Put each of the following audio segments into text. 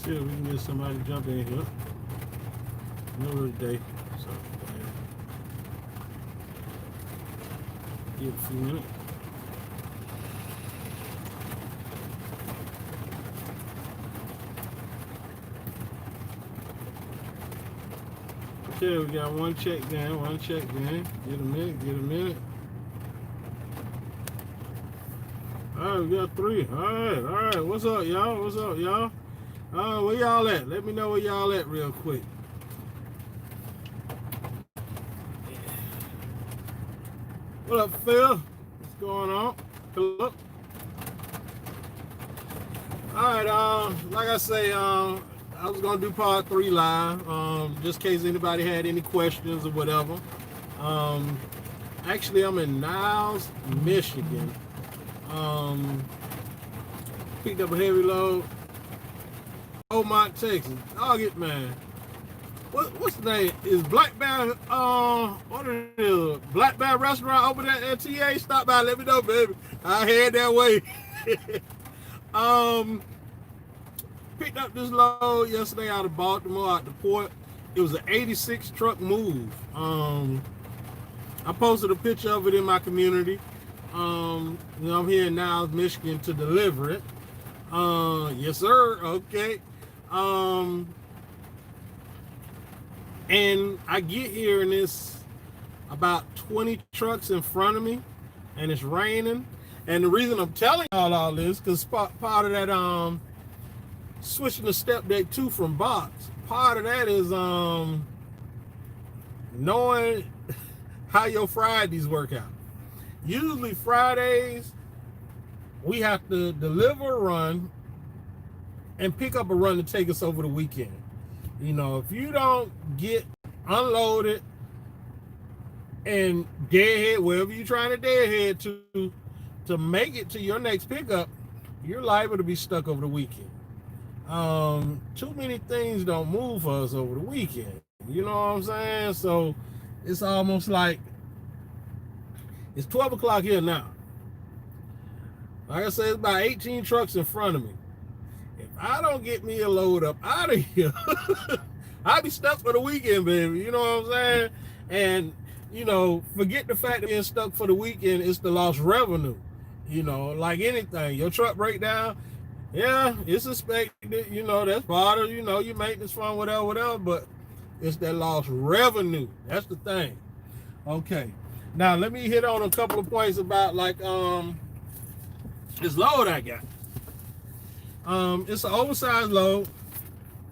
See if we can get somebody to jump in here. Middle of the day. So, give it a few minutes. Okay, we got one check down, one check down. Get a minute, get a minute. All right, we got three. All right. What's up, y'all? What's up, y'all? Where y'all at? Let me know where y'all at real quick. What up, Phil? What's going on? Philip? All right, like I say, I was gonna do part 3 live, just in case anybody had any questions or whatever. Actually, I'm in Niles, Michigan. Picked up a heavy load. Oakmont, Texas. Dog it, man. What's the name? Is Black Bear, what it is? Black Bear Restaurant open at TA? Stop by, let me know, baby. I head that way. Picked up this load yesterday out of Baltimore, out the port. It was an 86 truck move. I posted a picture of it in my community. I'm here in Niles, Michigan to deliver it. Yes, sir. Okay. And I get here and it's about 20 trucks in front of me and it's raining. And the reason I'm telling y'all all this, because part of that, switching the step deck 2 from box, part of that is knowing how your Fridays work out. Usually Fridays, we have to deliver a run and pick up a run to take us over the weekend. You know, if you don't get unloaded and deadhead, wherever you're trying to deadhead to make it to your next pickup, you're liable to be stuck over the weekend. Too many things don't move for us over the weekend. You know what I'm saying? So it's almost like it's 12 o'clock here now. Like I said, it's about 18 trucks in front of me. If I don't get me a load up out of here, I'll be stuck for the weekend, baby. You know what I'm saying? And, you know, forget the fact that being stuck for the weekend is the lost revenue. You know, like anything, your truck breakdown, yeah, it's expected. You know, that's part of, you know, your maintenance fund, whatever, but it's that lost revenue. That's the thing. Okay. Now, let me hit on a couple of points about, like, this load I got. It's an oversized load.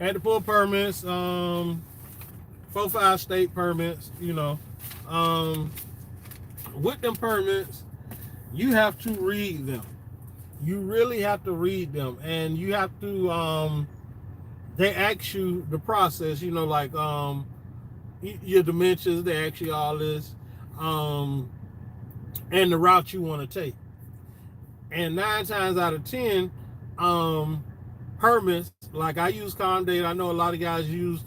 Had to pull permits, 4-5 state permits, you know. With them permits, you have to read them. You really have to read them, and you have to, they ask you the process, you know, like your dimensions, they ask you all this, and the route you want to take. And 9 times out of 10, permits, like I use Comdata. I know a lot of guys use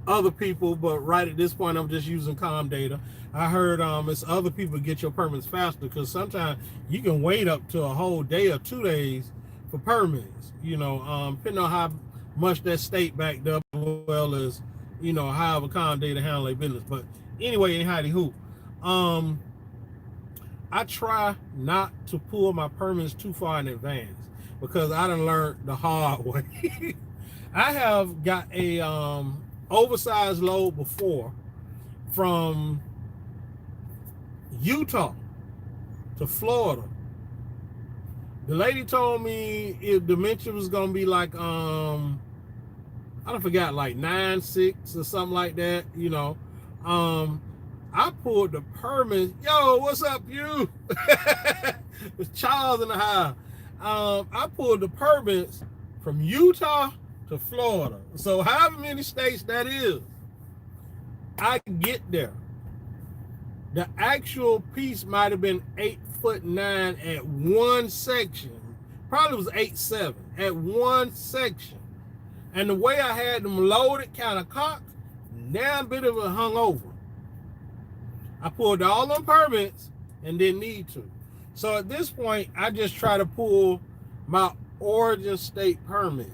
other people, but right at this point, I'm just using Comdata. I heard it's other people get your permits faster because sometimes you can wait up to a whole day or 2 days for permits, you know, depending on how much that state backed up, as well as, you know, however Comdata handle their business. But anyway, howdy who. I try not to pull my permits too far in advance because I done learned the hard way. I have got a oversized load before from Utah to Florida. The lady told me if dimension was gonna be like I don't forgot, like 9.6 or something like that, you know. I pulled the permits. Yo, what's up, you? It's Charles in the house. I pulled the permits from Utah to Florida. So however many states that is, I get there. The actual piece might have been 8'9" at one section. Probably was 8'7" at one section. And the way I had them loaded, kind of cocked, now a bit of it hung over. I pulled all them permits and didn't need to. So at this point, I just try to pull my origin state permit.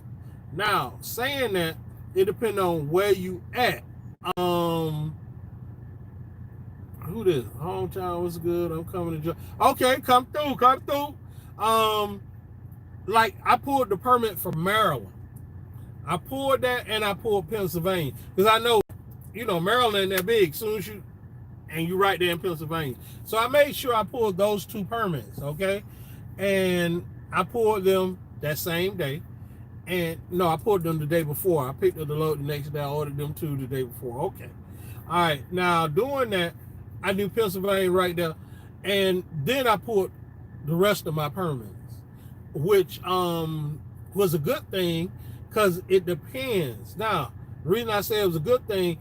Now, saying that, it depends on where you at. Um, who this? Hometown was good. I'm coming to join. Okay, come through, come through. Um, like I pulled the permit from Maryland. I pulled that and I pulled Pennsylvania because I know, Maryland ain't that big. Soon as you right there in Pennsylvania, so I made sure I pulled those two permits. Okay, and I pulled them that same day. And no, I pulled them the day before. I picked up the load the next day. I ordered them two the day before. Okay. All right. Now, doing that, I do Pennsylvania right there. And then I pulled the rest of my permits, which was a good thing because it depends. Now, the reason I say it was a good thing,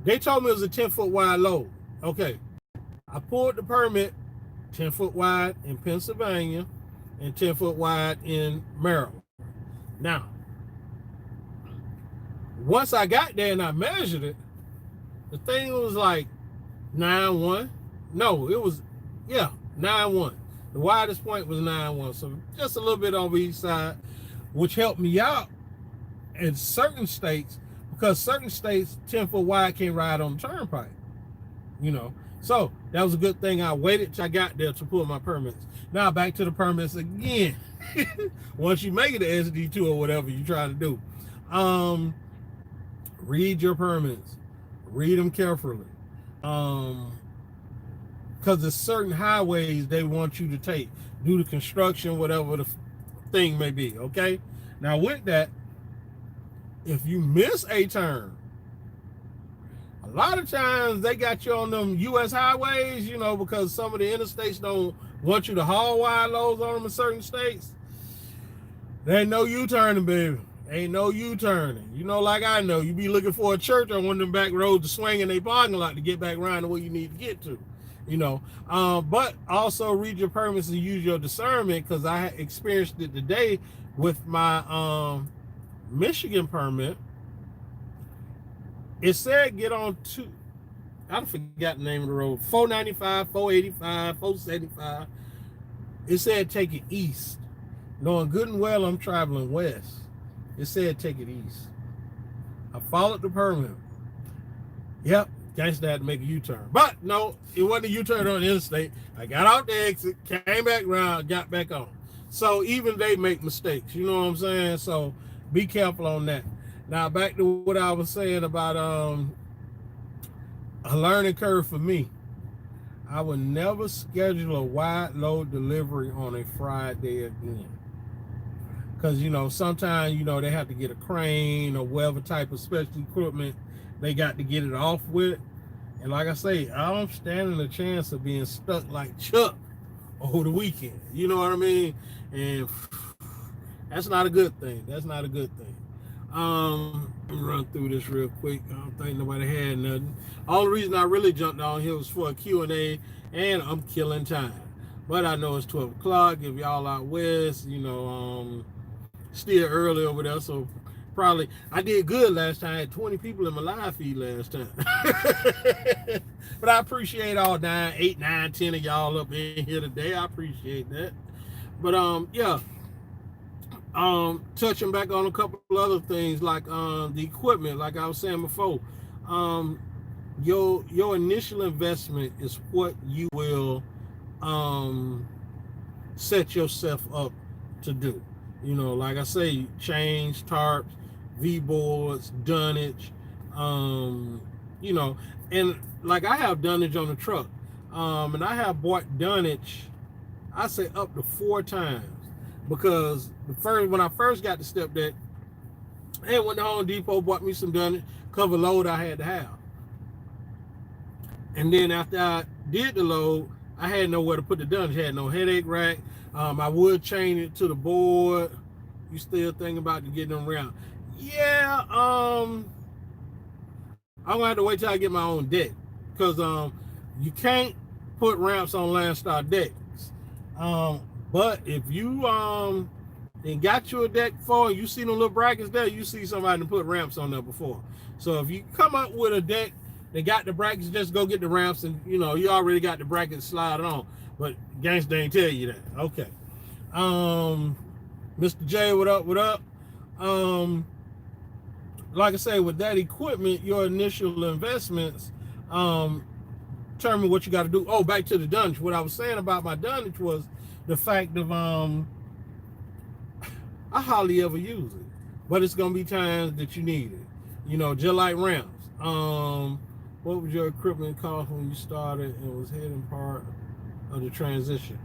they told me it was a 10-foot wide load. Okay. I pulled the permit 10-foot wide in Pennsylvania and 10-foot wide in Maryland. Now, once I got there and I measured it, the thing was like 9'1". No, it was, 9'1". The widest point was 9'1". So just a little bit on each side, which helped me out in certain states, because certain states 10-foot wide can't ride on the turnpike. So that was a good thing. I waited till I got there to pull my permits. Now back to the permits again. Once you make it to SD2 or whatever you try to do, read your permits, read them carefully, because there's certain highways they want you to take due to construction, whatever the thing may be. Okay, now with that, if you miss a turn, a lot of times they got you on them U.S. highways, because some of the interstates don't want you to haul wide loads on them in certain states. There ain't no U-turning, baby. Ain't no U-turning. Like I know, you be looking for a church on one of them back roads to swing in their parking lot to get back around to where you need to get to. But also read your permits and use your discernment, because I experienced it today with my Michigan permit. It said get on I forgot the name of the road, 495, 485, 475. It said take it east. Knowing good and well I'm traveling west. It said take it east. I followed the permit. Yep, gangsta had to make a U-turn. But no, it wasn't a U-turn on the interstate. I got out the exit, came back around, got back on. So even they make mistakes, you know what I'm saying? So be careful on that. Now back to what I was saying about a learning curve for me. I would never schedule a wide load delivery on a Friday again. Because, sometimes, they have to get a crane or whatever type of special equipment they got to get it off with. And like I say, I'm standing a chance of being stuck like Chuck over the weekend. You know what I mean? And that's not a good thing. That's not a good thing. Let me run through this real quick. I don't think nobody had nothing. All the reason I really jumped on here was for a Q&A, and I'm killing time. But I know it's 12 o'clock. If y'all out west, still early over there, so probably I did good last time. I had 20 people in my live feed last time. But I appreciate all 8, 9, 10 of y'all up in here today. I appreciate that. But touching back on a couple of other things, like the equipment, like I was saying before, your initial investment is what you will set yourself up to do. Like I say, chains, tarps, V-boards, dunnage, and like I have dunnage on the truck, and I have bought dunnage, I say up to 4 times, because when I first got the step deck, I went to Home Depot, bought me some dunnage, cover load I had to have, and then after I did the load, I had nowhere to put the dunnage. I had no headache rack. I would chain it to the board. You still thinking about getting them around? Yeah, I'm gonna have to wait till I get my own deck, because you can't put ramps on Landstar decks. But if you and got you a deck before, you see them little brackets there, you see somebody to put ramps on there before. So if you come up with a deck that got the brackets, just go get the ramps, and you already got the brackets slide on. But gangsta ain't tell you that. Okay. Mr. J, what up? What up? um, like I say, with that equipment, your initial investments determine what you got to do. Oh, back to the dunnage. What I was saying about my dunnage was the fact of I hardly ever use it, but it's gonna be times that you need it. You know, just like ramps. What was your equipment cost when you started and was heading part of the transition?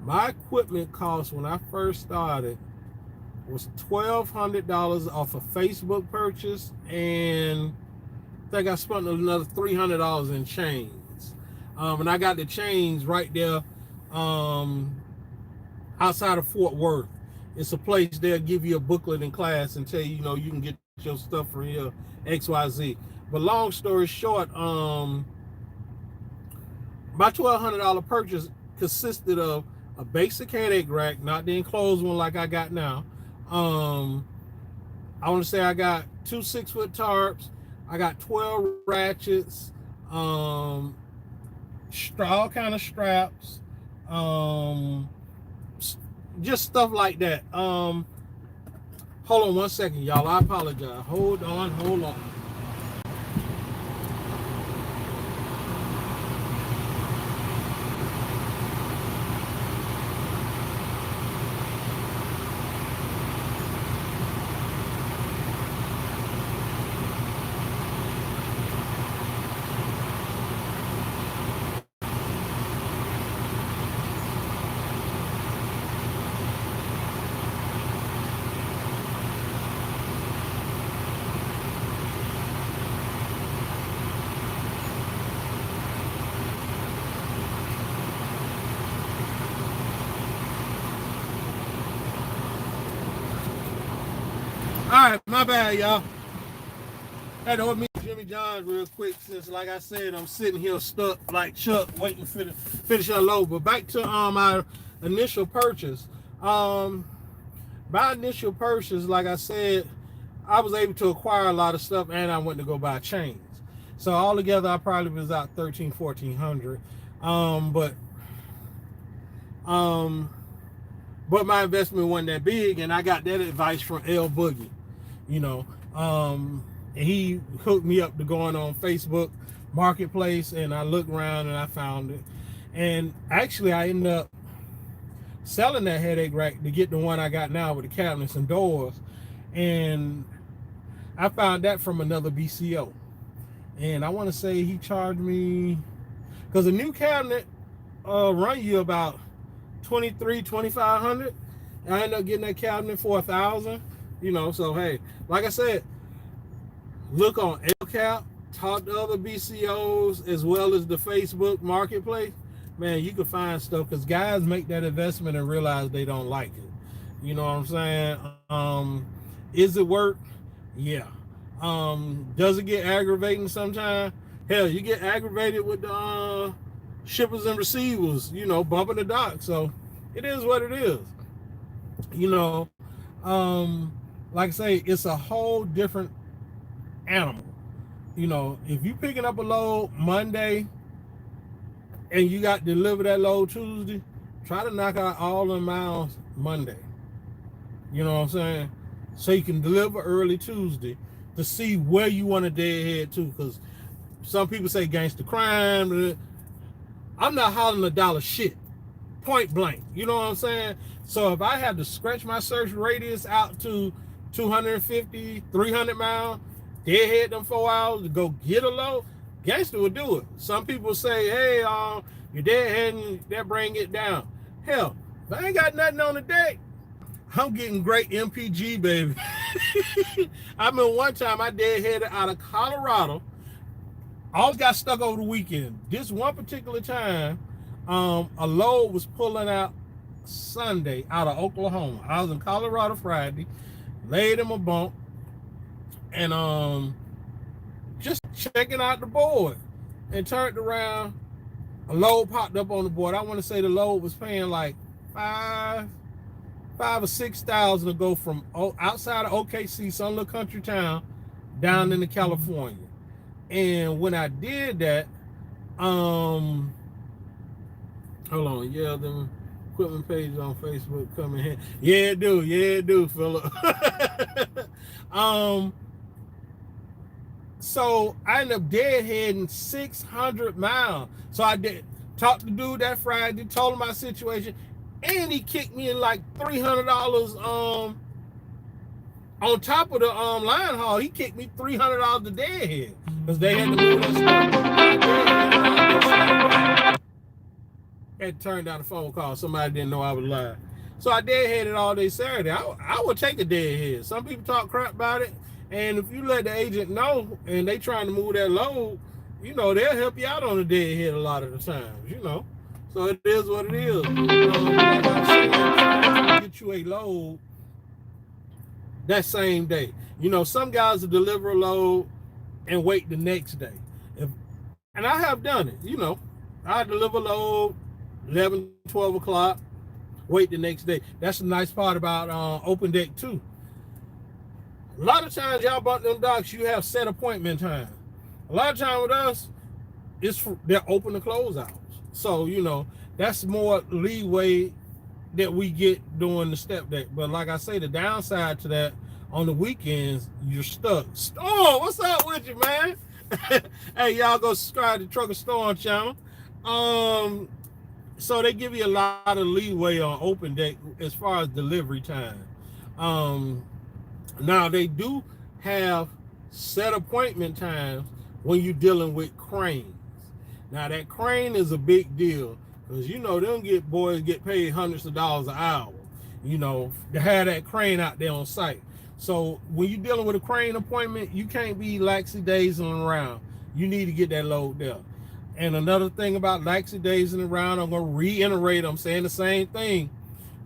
My equipment cost when I first started was $1,200 off a Facebook purchase, and I think I spent another $300 in chains. And I got the chains right there outside of Fort Worth. It's a place they'll give you a booklet in class and tell you, you know, you can get your stuff from here, XYZ. But long story short, my $1,200 purchase consisted of a basic headache rack, not the enclosed one like I got now. I want to say I got 2 6-foot tarps. I got 12 ratchets, all kind of straps, just stuff like that. Hold on 1 second, y'all. I apologize. Hold on. All right, my bad, y'all. Had to hold me Jimmy John's real quick since, like I said, I'm sitting here stuck like Chuck, waiting to finish unload. But back to my initial purchase. My initial purchase, like I said, I was able to acquire a lot of stuff, and I went to go buy chains. So altogether, I probably was out $1,300-1,400. But my investment wasn't that big, and I got that advice from L Boogie. You know, and he hooked me up to going on Facebook Marketplace, and I looked around and I found it. And actually, I ended up selling that headache rack to get the one I got now with the cabinets and doors. And I found that from another BCO. And I want to say he charged me, because a new cabinet run you about $2,300-2,500. I ended up getting that cabinet for $1,000. You know, so hey, like I said, look on LCAP, talk to other BCOs as well as the Facebook Marketplace. Man, you can find stuff, because guys make that investment and realize they don't like it. You know what I'm saying? Is it work? Yeah. Does it get aggravating sometimes? Hell, you get aggravated with the shippers and receivers, you know, bumping the dock. So it is what it is. You know, like I say, it's a whole different animal. You know, if you picking up a load Monday and you got to deliver that load Tuesday, try to knock out all the miles Monday. You know what I'm saying? So you can deliver early Tuesday to see where you want to deadhead to. Because some people say gangster crime. I'm not hollering a dollar shit. Point blank. You know what I'm saying? So if I have to stretch my search radius out to 250, 300 miles, deadhead them 4 hours to go get a load, gangster will do it. Some people say, hey, you're deadheading, that bring it down. Hell, if I ain't got nothing on the deck, I'm getting great MPG, baby. I mean, one time I deadheaded out of Colorado. All got stuck over the weekend. This one particular time, a load was pulling out Sunday out of Oklahoma. I was in Colorado Friday, laid in my bunk, and just checking out the board, and turned around. A load popped up on the board. I want to say the load was paying like $5,000 or $6,000 to go from outside of OKC, some little country town, down into California. And when I did that, hold on, yeah, the equipment page on Facebook coming here. Yeah, it do, Philip. um, so I ended up deadheading 600 miles. So I did talk to the dude that Friday, told him my situation, and he kicked me in like $300. On top of the line haul, he kicked me $300 to deadhead because they had to move that stuff. Had to turn down a phone call. Somebody didn't know I was live. So I deadheaded all day Saturday. I would take a deadhead. Some people talk crap about it, and if you let the agent know and they trying to move that load, you know, they'll help you out on the deadhead a lot of the times, you know. So it is what it is. Like I said, trying to get you a load that same day. You know, some guys will deliver a load and wait the next day. And I have done it, you know. I deliver a load 11, 12 o'clock, wait the next day. That's the nice part about open deck too. A lot of times y'all bought them docks, you have set appointment time. A lot of time with us, they're open to close hours. So, you know, that's more leeway that we get doing the step deck. But like I say, the downside to that, on the weekends, you're stuck. Storm, what's up with you, man? Hey, y'all go subscribe to Trucker Storm channel. So they give you a lot of leeway on open deck as far as delivery time. Now they do have set appointment times when you're dealing with cranes. Now that crane is a big deal because you know them boys get paid hundreds of dollars an hour, you know, to have that crane out there on site. So when you're dealing with a crane appointment, you can't be laxy-daising around. You need to get that load there. And another thing about laxy-daising around, I'm going to reiterate, I'm saying the same thing.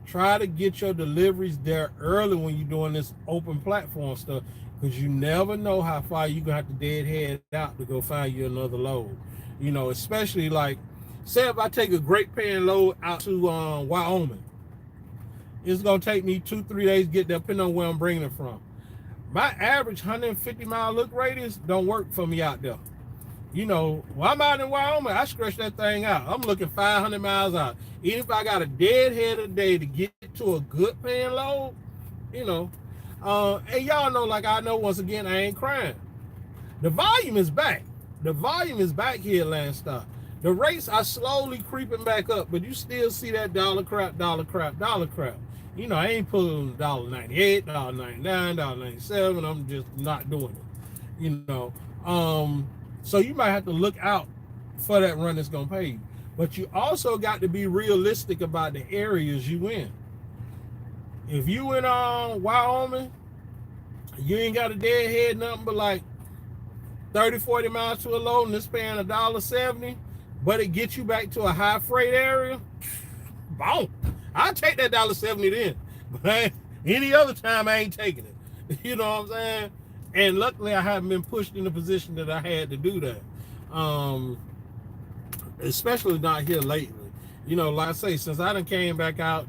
Try to get your deliveries there early when you're doing this open platform stuff, because you never know how far you're going to have to deadhead out to go find you another load. You know, especially like, say if I take a great paying load out to Wyoming, it's going to take me 2-3 days to get there, depending on where I'm bringing it from. My average 150-mile look radius don't work for me out there. You know, when I'm out in Wyoming, I stretch that thing out. I'm looking 500 miles out. Even if I got a deadhead a day to get to a good paying load, you know. And y'all know, like I know, once again, I ain't crying. The volume is back. The volume is back here at Landstar. The rates are slowly creeping back up, but you still see that dollar crap. You know, I ain't pulling $1.98, $1.99, $1.97. I'm just not doing it. You know. So you might have to look out for that run that's gonna pay you. But you also got to be realistic about the areas you in. If you in Wyoming, you ain't got a deadhead nothing but like 30, 40 miles to a load, and it's paying $1.70, but it gets you back to a high freight area, boom. I'll take that $1.70 then. But any other time I ain't taking it. You know what I'm saying? And luckily I haven't been pushed in the position that I had to do that. Especially not here lately. You know, like I say, since I done came back out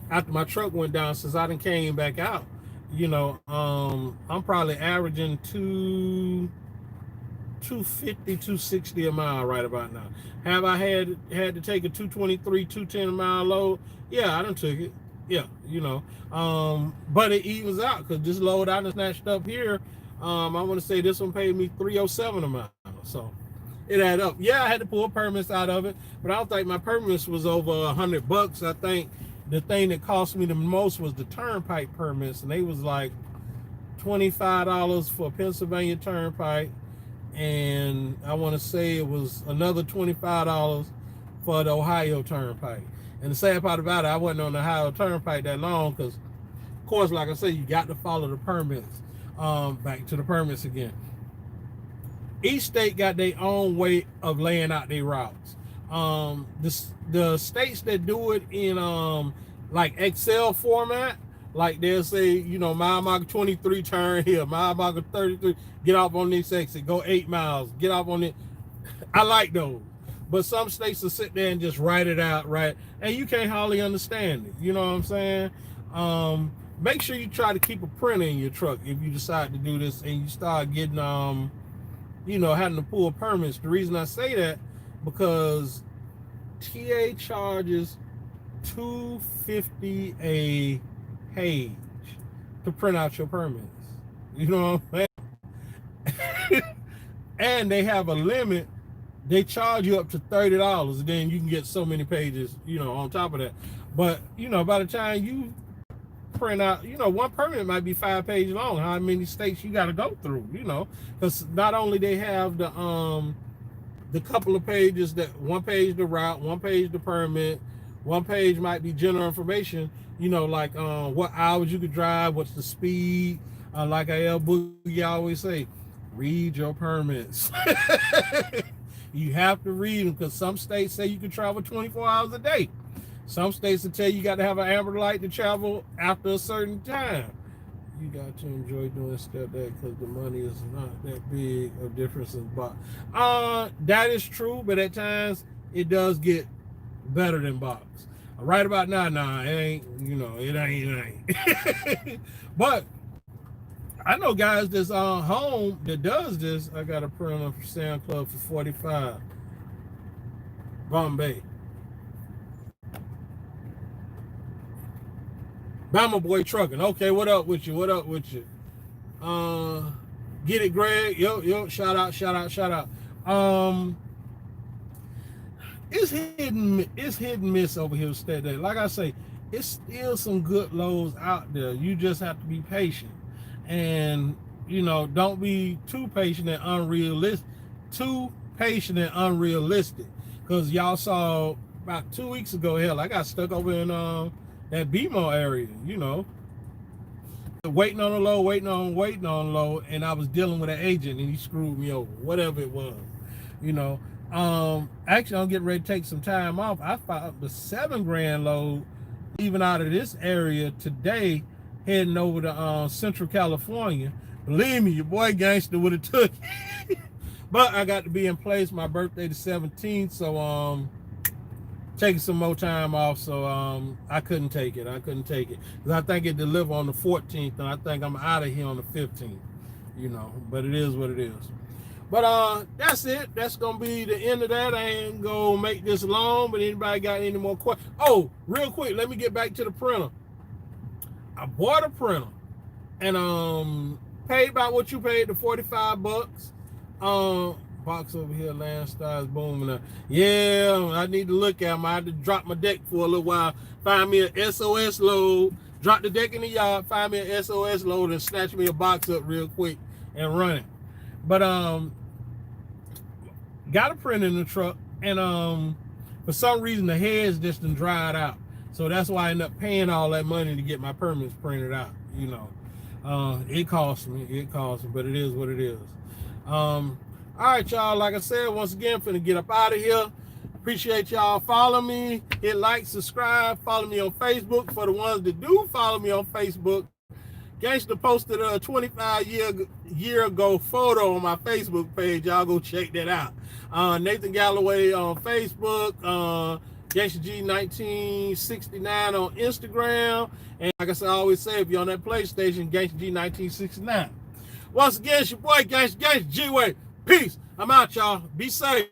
after my truck went down, since I done came back out, you know, I'm probably averaging 250, 260 a mile right about now. Have I had to take a 223, 210 a mile load? Yeah, I done took it. Yeah, you know. But it evens out because this load I done snatched up here, I want to say this one paid me $307 a mile. So it added up. Yeah, I had to pull permits out of it, but I don't think my permits was over $100. I think the thing that cost me the most was the turnpike permits, and they was like $25 for Pennsylvania Turnpike, and I want to say it was another $25 for the Ohio Turnpike. And the sad part about it, I wasn't on the Ohio Turnpike that long because, of course, like I said, you got to follow the permits. Back to the permits again. Each state got their own way of laying out their routes. The states that do it in like Excel format, like they'll say, you know, mile marker 23, turn here, mile marker 33, get off on this exit, go 8 miles, get off on it. I like those. But some states will sit there and just write it out, right? And you can't hardly understand it. You know what I'm saying? Make sure you try to keep a printer in your truck if you decide to do this and you start getting, you know, having to pull permits. The reason I say that, because TA charges $250 a page. to print out your permits. You know what I'm saying? And they have a limit. They charge you up to $30, and then you can get so many pages, on top of that. But, by the time you print out, one permit might be 5 pages long. How many states you got to go through, because not only they have the couple of pages, that one page the route, one page the permit, one page might be general information, like what hours you could drive, what's the speed, like El Boogie always say, read your permits. You have to read them, because some states say you can travel 24 hours a day. Some states will tell you got to have an amber light to travel after a certain time. You got to enjoy doing step deck, because the money is not that big of difference in box. That is true, but at times it does get better than box. Right about now, it ain't, it ain't. But I know guys that's home that does this. I got a printer for Sam Club for $45. Bombay. Bama Boy Trucking. Okay, what up with you? What up with you? Get it, Greg. Yo, shout out. It's hit and miss over here with Step Deck. Like I say, it's still some good loads out there. You just have to be patient. And don't be too patient and unrealistic. Because y'all saw about 2 weeks ago, hell, I got stuck over in that BMO area, waiting on a load, waiting on a load, and I was dealing with an agent and he screwed me over, whatever it was, Actually, I'm getting ready to take some time off. I found the $7,000 load leaving out of this area today, heading over to Central California. Believe me, your boy gangster would have took it. But I got to be in place. My birthday the 17th, so taking some more time off, so I couldn't take it. Because I think it delivered on the 14th, and I think I'm out of here on the 15th. But it is what it is. But that's it. That's gonna be the end of that. I ain't gonna make this long, but anybody got any more questions? Oh, real quick, let me get back to the printer. I bought a printer and paid about what you paid, the $45. Box over here, Landstar is booming up. Yeah, I need to look at them. I had to drop my deck for a little while, find me an SOS load, drop the deck in the yard, find me an SOS load, and snatch me a box up real quick and run it. But got a print in the truck, and for some reason the heads just done dried out. So that's why I ended up paying all that money to get my permits printed out. It cost me, but it is what it is. All right, y'all, like I said, once again, finna get up out of here. Appreciate y'all following me. Hit like, subscribe, follow me on Facebook. For the ones that do follow me on Facebook, Gangsta posted a 25-year ago photo on my Facebook page. Y'all go check that out. Nathan Galloway on Facebook, Gangsta G 1969 on Instagram. And like I always say, if you're on that PlayStation, Gangsta G 1969. Once again, it's your boy Gangsta G-Way. Peace. I'm out, y'all. Be safe.